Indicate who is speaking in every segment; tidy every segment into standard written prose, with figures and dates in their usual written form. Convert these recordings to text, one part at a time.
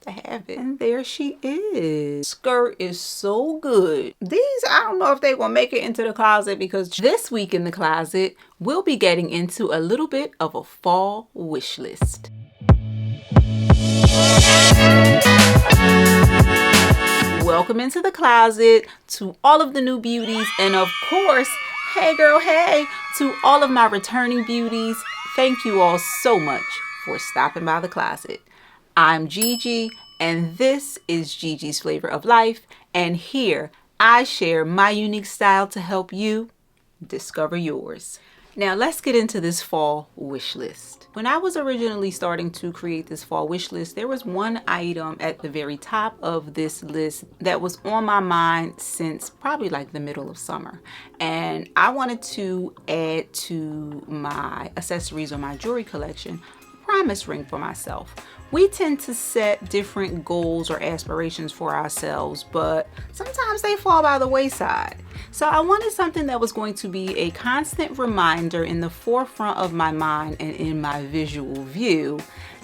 Speaker 1: to have it. And there she is. Skirt is so good. These, I don't know if they're gonna make it into the closet, because this week in the closet, we'll be getting into a little bit of a fall wish list. Welcome into the closet to all of the new beauties, and of course, hey girl, hey, to all of my returning beauties. Thank you all so much for stopping by the closet. I'm Gigi, and this is Gigi's Flavor of Life, and here I share my unique style to help you discover yours. Now let's get into this fall wish list. When I was originally starting to create this fall wish list, there was one item at the very top of this list that was on my mind since probably like the middle of summer. And I wanted to add to my accessories or my jewelry collection a promise ring for myself. We tend to set different goals or aspirations for ourselves, but sometimes they fall by the wayside. So I wanted something that was going to be a constant reminder in the forefront of my mind and in my visual view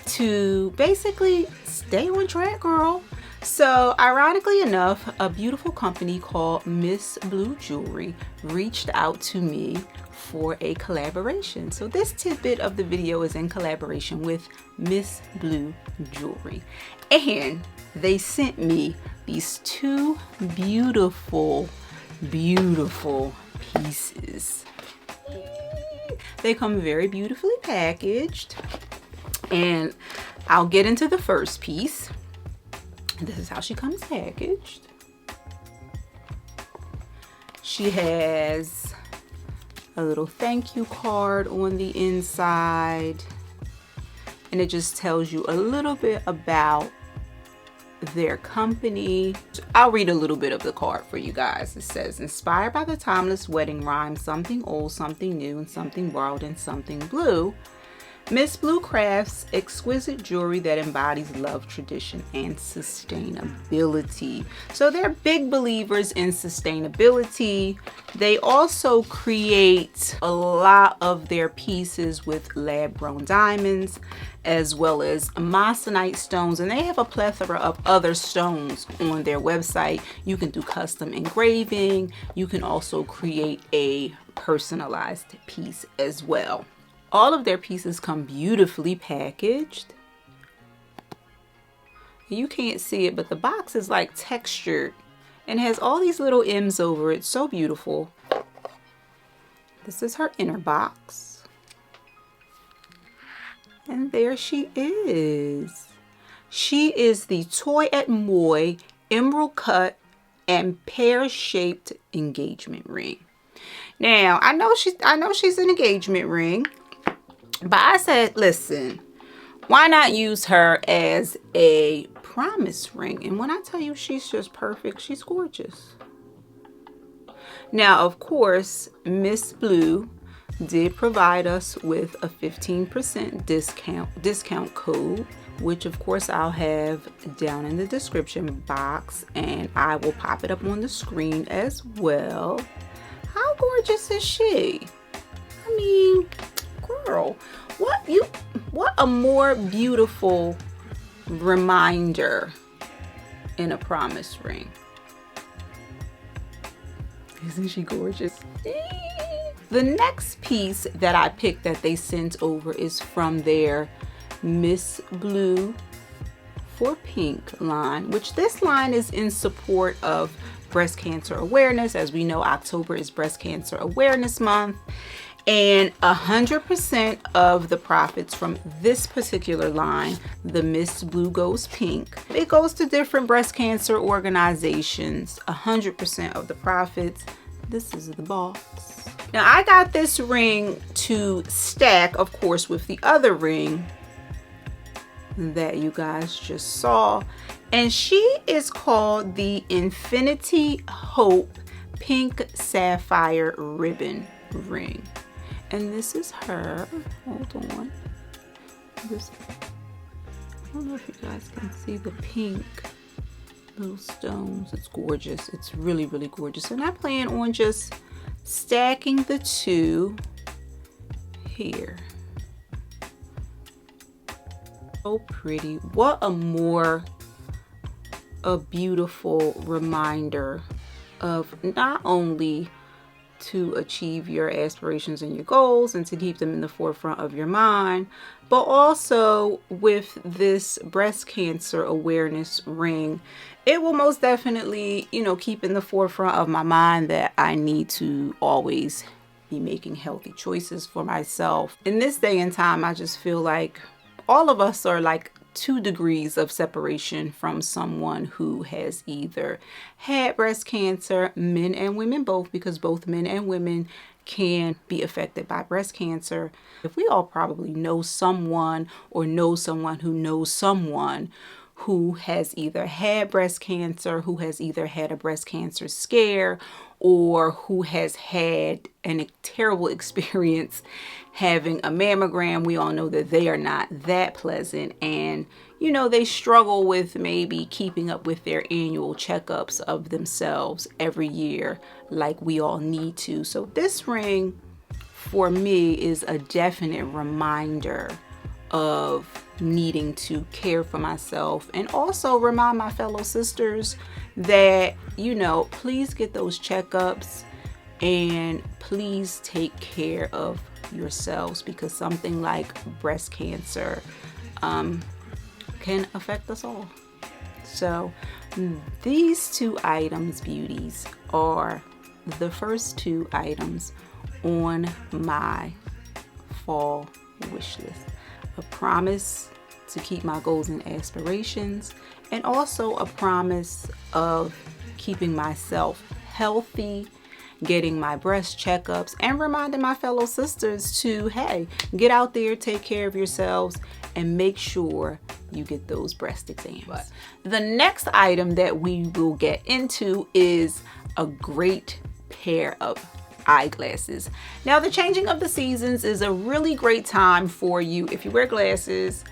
Speaker 1: to basically stay on track, girl. So ironically enough, a beautiful company called MSBLUE Jewelry reached out to me for a collaboration. So this tidbit of the video is in collaboration with MSBLUE Jewelry. And they sent me these two beautiful pieces. They come very beautifully packaged. And I'll get into the first piece. This is how she comes packaged. She has a little thank you card on the inside, and it just tells you a little bit about their company. I'll read a little bit of the card for you guys. It says, inspired by the timeless wedding rhyme, something old, something new, and something borrowed, and something blue, MSBLUE crafts exquisite jewelry that embodies love, tradition, and sustainability. So they're big believers in sustainability. They also create a lot of their pieces with lab-grown diamonds, as well as moissanite stones, and they have a plethora of other stones on their website. You can do custom engraving. You can also create a personalized piece as well. All of their pieces come beautifully packaged. You can't see it, but the box is like textured and has all these little M's over it. So beautiful. This is her inner box. And there she is. She is the Toy et Moi emerald cut and pear-shaped engagement ring. Now, I know she's an engagement ring. But I said, listen, why not use her as a promise ring? And when I tell you she's just perfect, she's gorgeous. Now, of course, MSBLUE did provide us with a 15% discount code, which of course I'll have down in the description box, and I will pop it up on the screen as well. How gorgeous is she? I mean, girl, what a more beautiful reminder in a promise ring. Isn't she gorgeous? The next piece that I picked that they sent over is from their MSBLUE for Pink line, which this line is in support of breast cancer awareness. As we know, October is Breast Cancer Awareness Month. And 100% of the profits from this particular line, the MSBLUE Goes Pink, it goes to different breast cancer organizations. 100% of the profits. This is the box. Now I got this ring to stack, of course, with the other ring that you guys just saw. And she is called the Infinity Hope Pink Sapphire Ribbon Ring. And this is her. Hold on. I don't know if you guys can see the pink little stones. It's gorgeous. It's really, really gorgeous. And I plan on just stacking the two here. So pretty. What a more a beautiful reminder of not only to achieve your aspirations and your goals and to keep them in the forefront of your mind, but also with this breast cancer awareness ring, it will most definitely, you know, keep in the forefront of my mind that I need to always be making healthy choices for myself. In this day and time, I just feel like all of us are like 2 degrees of separation from someone who has either had breast cancer, men and women both, because both men and women can be affected by breast cancer. If we all probably know someone or know someone who knows someone who has either had breast cancer, who has either had a breast cancer scare, or who has had a terrible experience having a mammogram. We all know that they are not that pleasant, and you know, they struggle with maybe keeping up with their annual checkups of themselves every year like we all need to. So this ring for me is a definite reminder of needing to care for myself, and also remind my fellow sisters that, you know, please get those checkups and please take care of yourselves, because something like breast cancer can affect us all. So these 2 items, beauties, are the first 2 items on my fall wish list. A promise to keep my goals and aspirations, and also a promise of keeping myself healthy, getting my breast checkups, and reminding my fellow sisters to, hey, get out there, take care of yourselves, and make sure you get those breast exams. But the next item that we will get into is a great pair of eyeglasses. Now, the changing of the seasons is a really great time for you if you wear glasses.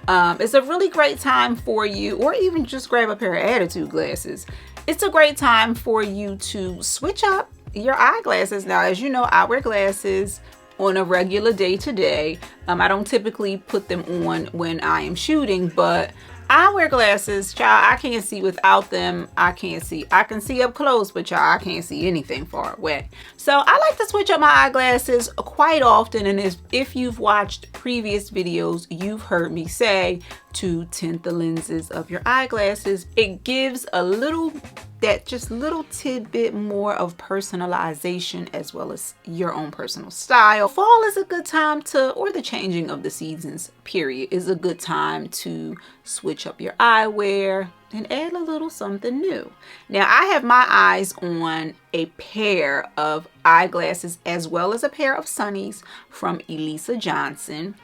Speaker 1: It's a really great time for you, or even just grab a pair of attitude glasses. It's a great time for you to switch up your eyeglasses. Now, as you know, I wear glasses on a regular day-to-day. I don't typically put them on when I am shooting, but I wear glasses, child. I can't see without them. I can't see. I can see up close, but child, I can't see anything far away. So I like to switch up my eyeglasses quite often. And if you've watched previous videos, you've heard me say to tint the lenses of your eyeglasses. It gives a little tidbit more of personalization, as well as your own personal style. Fall is a good time or the changing of the seasons period is a good time to switch up your eyewear and add a little something new. Now, I have my eyes on a pair of eyeglasses as well as a pair of sunnies from Elisa Johnson.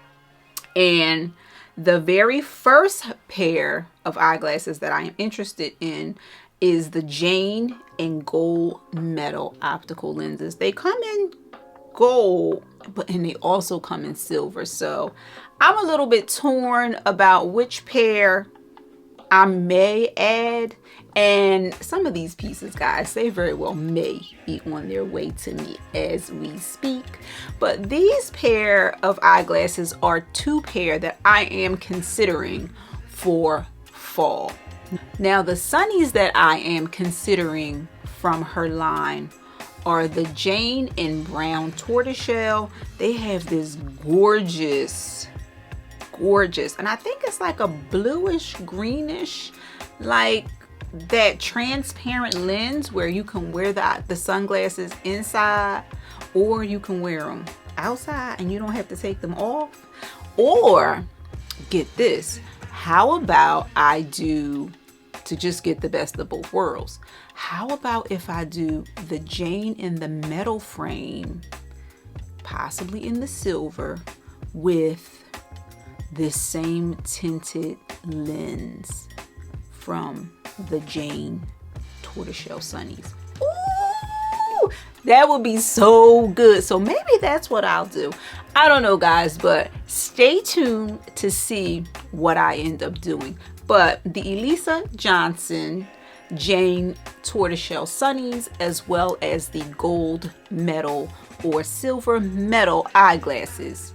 Speaker 1: And the very first pair of eyeglasses that I am interested in is the Jane and Gold Metal optical lenses. They come in gold, and they also come in silver. So I'm a little bit torn about which pair I may add. And some of these pieces, guys, they very well may be on their way to me as we speak. But these pair of eyeglasses are 2 pair that I am considering for fall. Now, the sunnies that I am considering from her line are the Jane in Brown Tortoiseshell. They have this gorgeous, and I think it's like a bluish, greenish, like that transparent lens where you can wear the sunglasses inside, or you can wear them outside and you don't have to take them off. Or get this, how about I do, to just get the best of both worlds, how about if I do the Jane in the metal frame, possibly in the silver, with this same tinted lens from the Jane Tortoiseshell Sunnies? Ooh, that would be so good. So maybe that's what I'll do. I don't know, guys, but stay tuned to see what I end up doing. But the Elisa Johnson Jane Tortoiseshell Sunnies, as well as the gold metal or silver metal eyeglasses,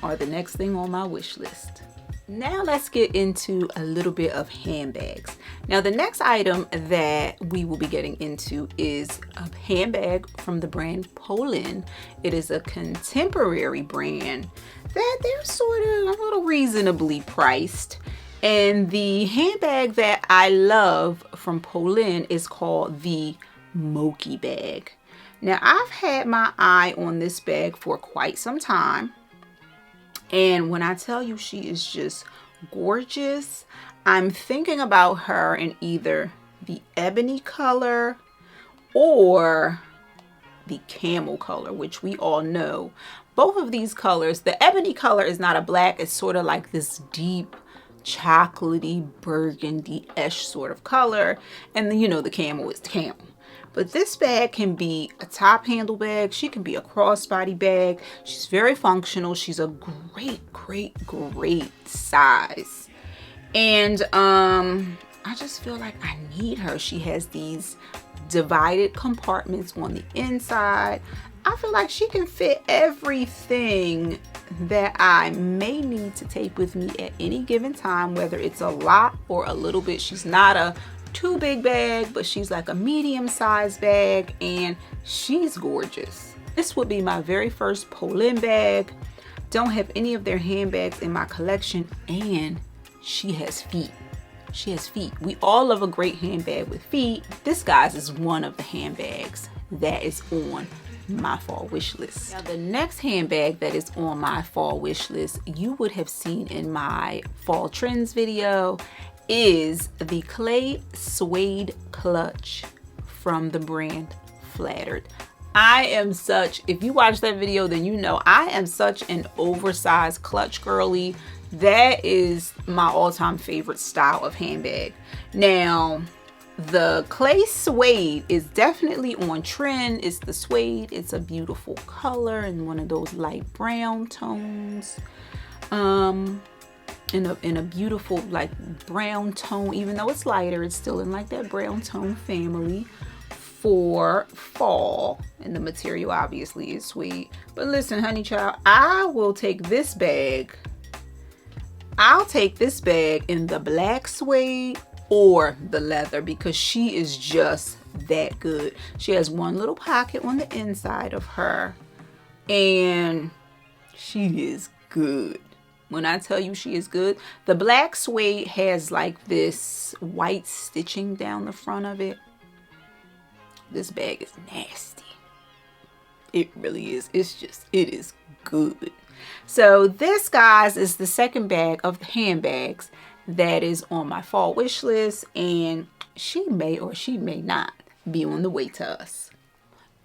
Speaker 1: are the next thing on my wish list. Now let's get into a little bit of handbags. Now the next item that we will be getting into is a handbag from the brand Polene. It is a contemporary brand that they're sort of a little reasonably priced. And the handbag that I love from Polene is called the Mochi bag. Now I've had my eye on this bag for quite some time. And when I tell you she is just gorgeous, I'm thinking about her in either the ebony color or the camel color, which we all know. Both of these colors, the ebony color is not a black, it's sort of like this deep chocolatey burgundy-ish sort of color. And then, you know, the camel is the camel. But this bag can be a top handle bag. She can be a crossbody bag. She's very functional. She's a great size. And I just feel like I need her. She has these divided compartments on the inside. I feel like she can fit everything that I may need to take with me at any given time, whether it's a lot or a little bit. She's not a too big bag, but she's like a medium sized bag, and she's gorgeous. This would be my very first Polene bag. Don't have any of their handbags in my collection, and she has feet. She has feet. We all love a great handbag with feet. This, guys, is one of the handbags that is on my fall wish list. Now the next handbag that is on my fall wish list, you would have seen in my fall trends video, is the clay suede clutch from the brand Flattered. I am such, if you watch that video, then you know I am such an oversized clutch girly. That is my all-time favorite style of handbag. Now the clay suede is definitely on trend. It's the suede. It's a beautiful color and one of those light brown tones. In a beautiful like brown tone. Even though it's lighter, it's still in like that brown tone family for fall. And the material obviously is suede. But listen, honey child, I will take this bag. I'll take this bag in the black suede or the leather, because she is just that good. She has one little pocket on the inside of her, and she is good. When I tell you she is good, the black suede has like this white stitching down the front of it. This bag is nasty. It really is. It is good. So this, guys, is the second bag of the handbags that is on my fall wish list, and she may or she may not be on the way to us.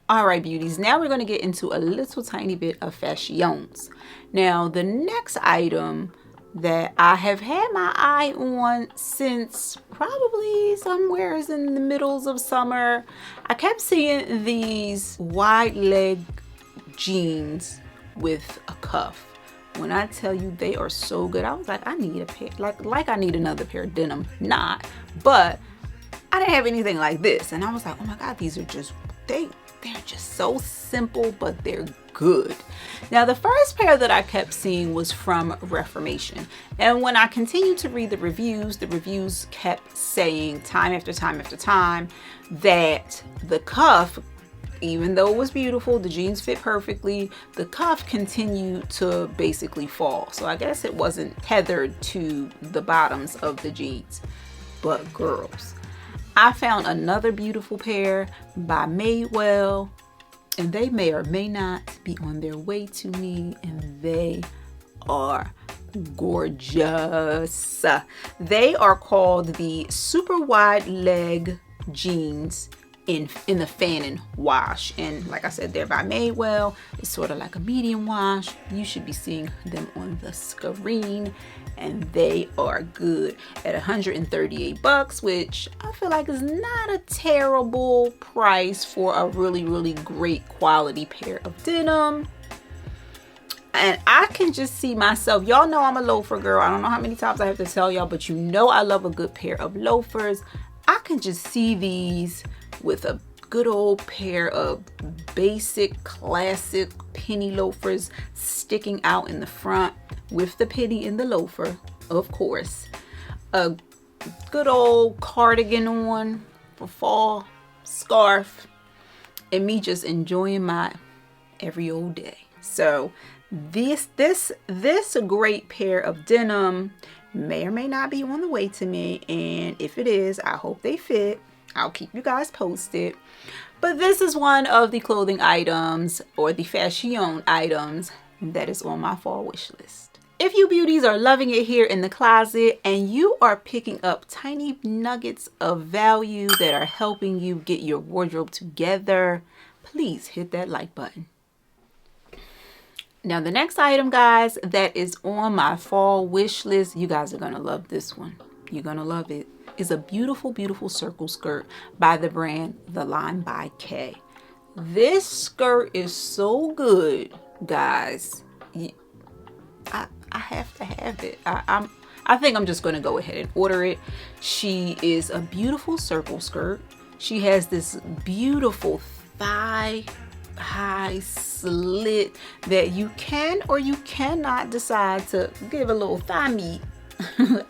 Speaker 1: All right, beauties, now we're going to get into a little tiny bit of fashions. Now, the next item that I have had my eye on since probably somewhere in the middles of summer. I kept seeing these wide leg jeans with a cuff. When I tell you they are so good, I was like, I need a pair, like I need another pair of denim. Not, but I didn't have anything like this. And I was like, oh my God, these are just, they're just so simple, but they're good. Now, the first pair that I kept seeing was from Reformation. And when I continued to read the reviews kept saying time after time after time that the cuff, even though it was beautiful, the jeans fit perfectly, the cuff continued to basically fall. So I guess it wasn't tethered to the bottoms of the jeans. But girls, I found another beautiful pair by Madewell, and they may or may not be on their way to me, and they are gorgeous. They are called the super wide leg jeans in the Fannin wash, and like I said, they're by Madewell. It's sort of like a medium wash. You should be seeing them on the screen, and they are good at $138, which I feel like is not a terrible price for a really great quality pair of denim. And I can just see myself, y'all know I'm a loafer girl. I don't know how many times I have to tell y'all, but you know I love a good pair of loafers. I can just see these with a good old pair of basic classic penny loafers sticking out in the front with the penny in the loafer. of course, a good old cardigan on for fall, scarf, and me just enjoying my every old day. So this great pair of denim may or may not be on the way to me, and if it is, I hope they fit. I'll keep you guys posted. But this is one of the clothing items, or the fashion items, that is on my fall wish list. If you beauties are loving it here in the closet and you are picking up tiny nuggets of value that are helping you get your wardrobe together, please hit that like button. Now the next item, guys, that is on my fall wish list, you guys are gonna love this one. You're gonna love it. Is a beautiful, beautiful circle skirt by the brand The Line by K. This skirt is so good, guys. I have to have it. I think I'm just gonna go ahead and order it. She is a beautiful circle skirt. She has this beautiful thigh high slit that you can or you cannot decide to give a little thigh meat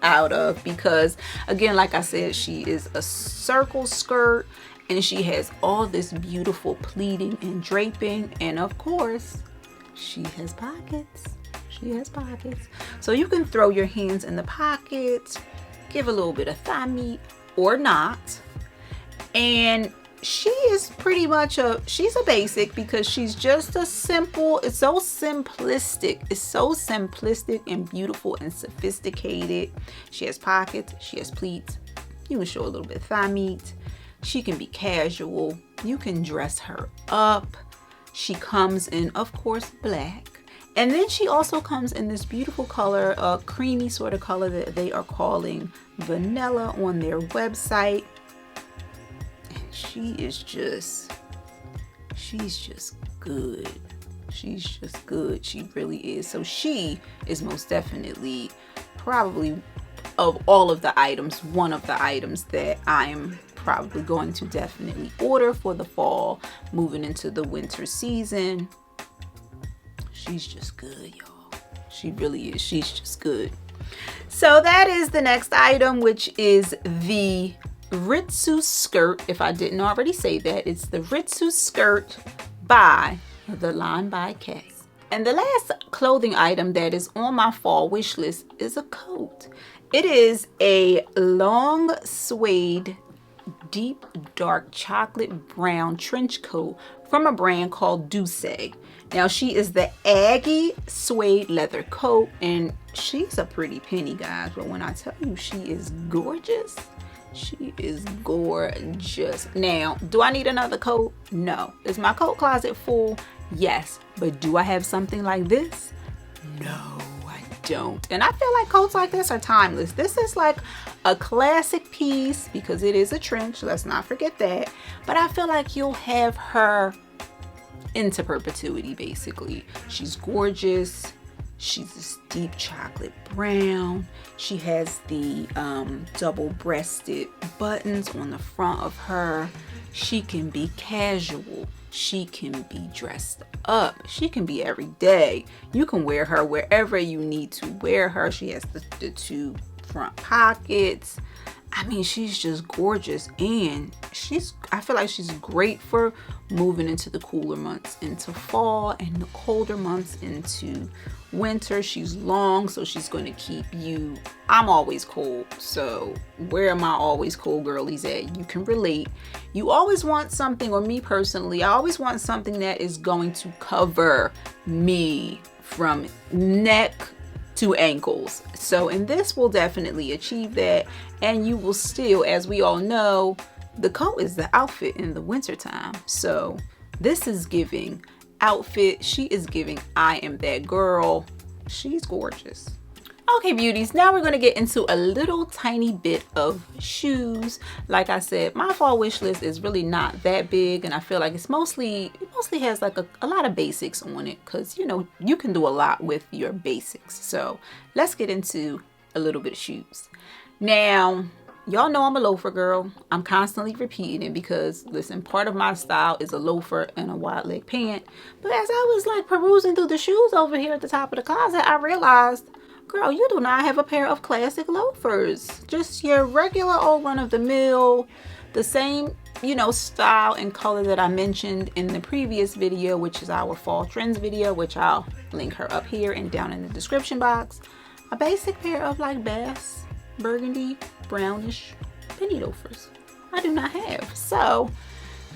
Speaker 1: out of, because again, like I said, she is a circle skirt and she has all this beautiful pleating and draping, and of course she has pockets. She has pockets, so you can throw your hands in the pockets, give a little bit of thigh meat or not. And she is pretty much she's a basic, because she's just a simple, it's so simplistic and beautiful and sophisticated. She has pockets, she has pleats, you can show a little bit of thigh meat. She can be casual, you can dress her up. She comes in, of course, black, and then she also comes in this beautiful color, a creamy sort of color that they are calling vanilla on their website. She's just good. She's just good. She really is. So she is most definitely, probably of all of the items, one of the items that I'm probably going to definitely order for the fall, moving into the winter season. She's just good, y'all. She really is. She's just good. So that is the next item, which is the Ritsu Skirt. If I didn't already say that, it's the Ritsu Skirt by The Line by K. And the last clothing item that is on my fall wish list is a coat. It is a long suede, deep dark chocolate brown trench coat from a brand called Beauties. Now she is the Aggie suede leather coat, and she's a pretty penny, guys, but when I tell you she is gorgeous, she is gorgeous. Now, do I need another coat? No. Is my coat closet full? Yes. But do I have something like this? No, I don't. And I feel like coats like this are timeless. This is like a classic piece because it is a trench. Let's not forget that. But I feel like you'll have her into perpetuity, basically. She's gorgeous. She's this deep chocolate brown. She has the double-breasted buttons on the front of her. She can be casual. She can be dressed up. She can be every day. You can wear her wherever you need to wear her. She has the two front pockets. I mean, she's just gorgeous, and I feel like she's great for moving into the cooler months, into fall, and the colder months into winter. She's long, so she's going to keep you. I'm always cold, so where are my always cold girlies at? You can relate. You always want something, or me personally, I always want something that is going to cover me from neck to ankles. So, and this will definitely achieve that, and you will still, as we all know, the coat is the outfit in the winter time. So this is giving outfit. She is giving I am that girl. She's gorgeous. Okay, beauties, now we're going to get into a little tiny bit of shoes. Like I said, my fall wish list is really not that big, and I feel like it mostly has like a lot of basics on it, because you know you can do a lot with your basics. So let's get into a little bit of shoes. Now, y'all know I'm a loafer girl. I'm constantly repeating it because, listen, part of my style is a loafer and a wide leg pant. But as I was like perusing through the shoes over here at the top of the closet, I realized girl, you do not have a pair of classic loafers. Just your regular old run-of-the-mill, the same, you know, style and color that I mentioned in the previous video, which is our fall trends video, which I'll link her up here and down in the description box. A basic pair of like bass, burgundy, brownish penny loafers. I do not have. So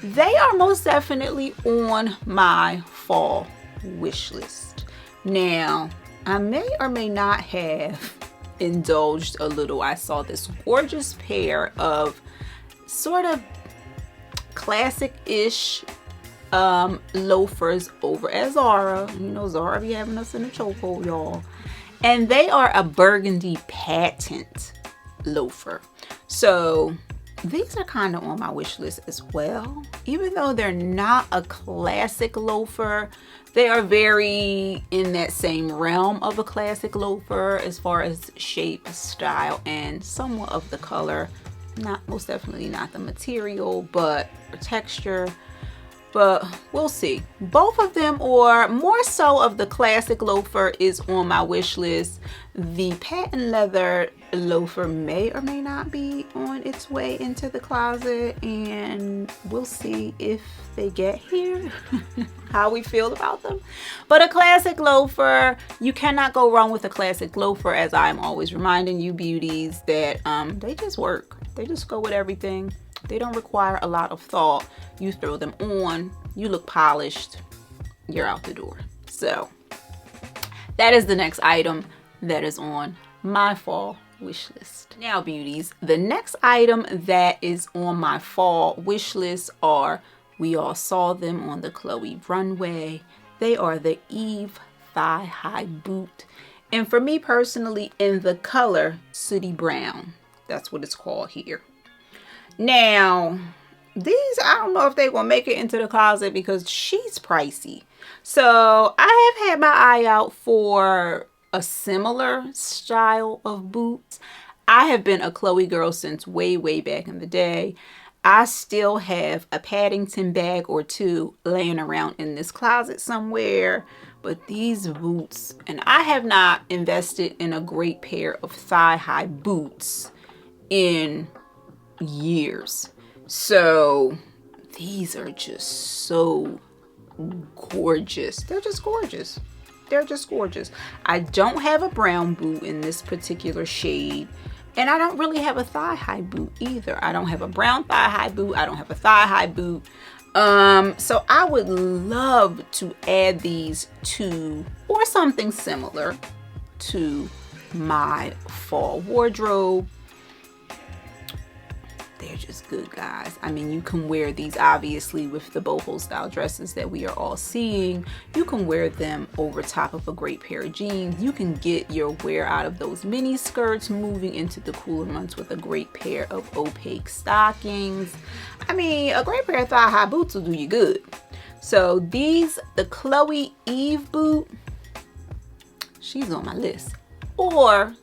Speaker 1: they are most definitely on my fall wish list. Now, I may or may not have indulged a little. I saw this gorgeous pair of sort of classic-ish loafers over at Zara. You know, Zara be having us in a chokehold, y'all. And they are a burgundy patent loafer. So these are kind of on my wish list as well. Even though they're not a classic loafer, they are very in that same realm of a classic loafer as far as shape, style, and somewhat of the color. Not most definitely not the material, but texture. But we'll see. Both of them, or more so of the classic loafer, is on my wish list. The patent leather loafer may or may not be on its way into the closet, and we'll see if they get here, how we feel about them. But a classic loafer, you cannot go wrong with a classic loafer, as I'm always reminding you beauties that they just work. They just go with everything. They don't require a lot of thought. You throw them on, you look polished, you're out the door. So that is the next item that is on my fall wish list. Now beauties, the next item that is on my fall wish list are, we all saw them on the Chloe runway. They are the Eve thigh high boot. And for me personally, in the color Sooty Brown, that's what it's called here. Now, these, I don't know if they're going to make it into the closet because she's pricey. So I have had my eye out for a similar style of boots. I have been a Chloe girl since way, way back in the day. I still have a Paddington bag or two laying around in this closet somewhere. But these boots, and I have not invested in a great pair of thigh-high boots in years. So these are just so gorgeous. They're just gorgeous. They're just gorgeous. I don't have a brown boot in this particular shade, and I don't really have a thigh-high boot either. I don't have a brown thigh-high boot. I don't have a thigh-high boot. So I would love to add these to, or something similar to, my fall wardrobe. They're just good, guys. I mean, you can wear these obviously with the boho style dresses that we are all seeing. You can wear them over top of a great pair of jeans. You can get your wear out of those mini skirts moving into the cooler months with a great pair of opaque stockings. I mean, a great pair of thigh high boots will do you good. So these, the Chloe Eve boot, she's on my list. Or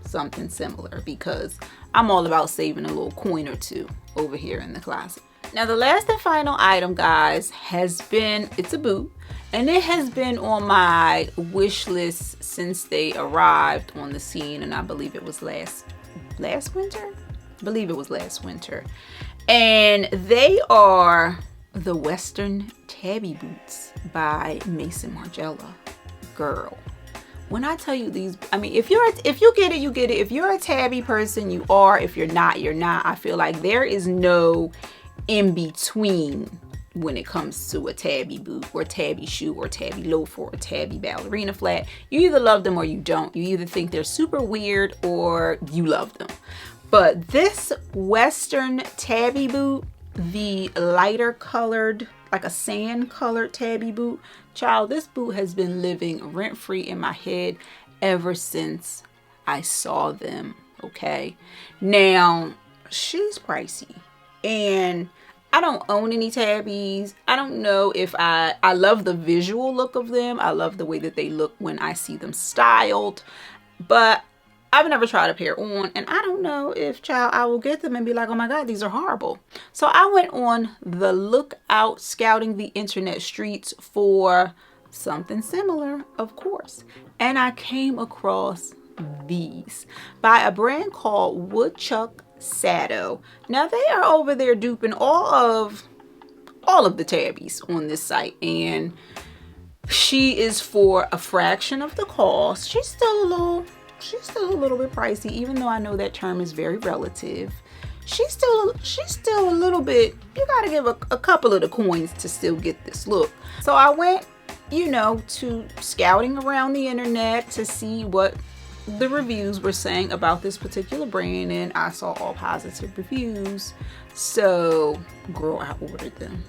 Speaker 1: something similar, because I'm all about saving a little coin or two over here in the closet. Now the last and final item, guys, has been, it's a boot, and it has been on my wish list since they arrived on the scene, and I believe it was last winter? I believe it was last winter. And they are the Western Tabi boots by Maison Margiela. Girl, when I tell you these, I mean, if you get it, you get it. If you're a Tabi person, you are. If you're not, you're not. I feel like there is no in between when it comes to a Tabi boot or Tabi shoe or Tabi loafer or Tabi ballerina flat. You either love them or you don't. You either think they're super weird or you love them. But this Western Tabi boot, the lighter colored, like a sand colored Tabi boot, child, this boot has been living rent free in my head ever since I saw them. Okay, now she's pricey, and I don't own any Tabis. I don't know if I love the visual look of them. I love the way that they look when I see them styled, but I've never tried a pair on, and I don't know if, child, I will get them and be like, oh my God, these are horrible. So I went on the lookout, scouting the internet streets for something similar, of course. And I came across these by a brand called Woodchuck Sado. Now they are over there duping all of the tabbies on this site, and she is for a fraction of the cost. She's still a little bit pricey, even though I know that term is very relative. She's still a little bit, you gotta give a couple of the coins to still get this look. So I went, you know, to scouting around the internet to see what the reviews were saying about this particular brand, and I saw all positive reviews. So girl, I ordered them.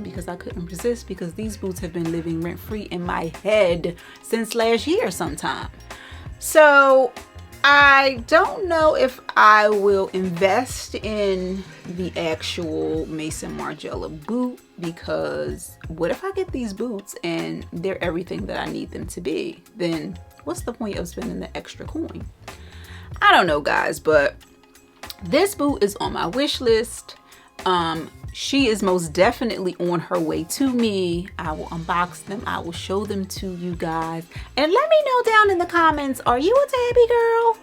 Speaker 1: Because I couldn't resist, because these boots have been living rent-free in my head since last year sometime. So I don't know if I will invest in the actual Maison Margiela boot, because what if I get these boots and they're everything that I need them to be? Then what's the point of spending the extra coin? I don't know, guys, but this boot is on my wish list. She is most definitely on her way to me. I will unbox them. I will show them to you guys. And let me know down in the comments, are you a tabby girl?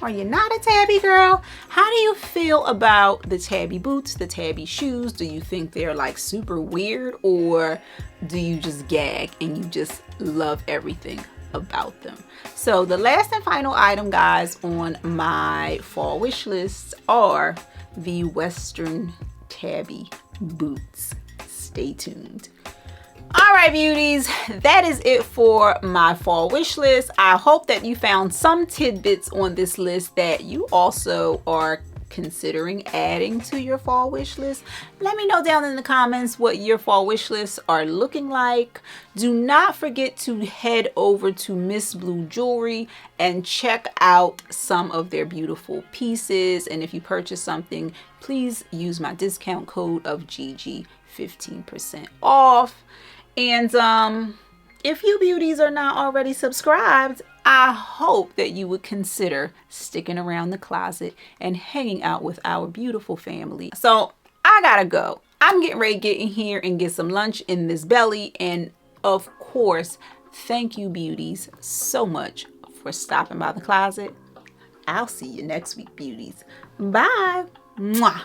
Speaker 1: Are you not a tabby girl? How do you feel about the tabby boots, the tabby shoes? Do you think they're like super weird, or do you just gag and you just love everything about them? So the last and final item, guys, on my fall wish list are the Western tabby boots. Stay tuned. All right, beauties, that is it for my fall wish list. I hope that you found some tidbits on this list that you also are considering adding to your fall wish list. Let me know down in the comments what your fall wish lists are looking like. Do not forget to head over to MSBLUE Jewelry and check out some of their beautiful pieces. And if you purchase something, please use my discount code of Gigi, 15% off. And if you beauties are not already subscribed, I hope that you would consider sticking around the closet and hanging out with our beautiful family. So I gotta go. I'm getting ready to get in here and get some lunch in this belly. And of course, thank you, beauties, so much for stopping by the closet. I'll see you next week, beauties. Bye. Mwah.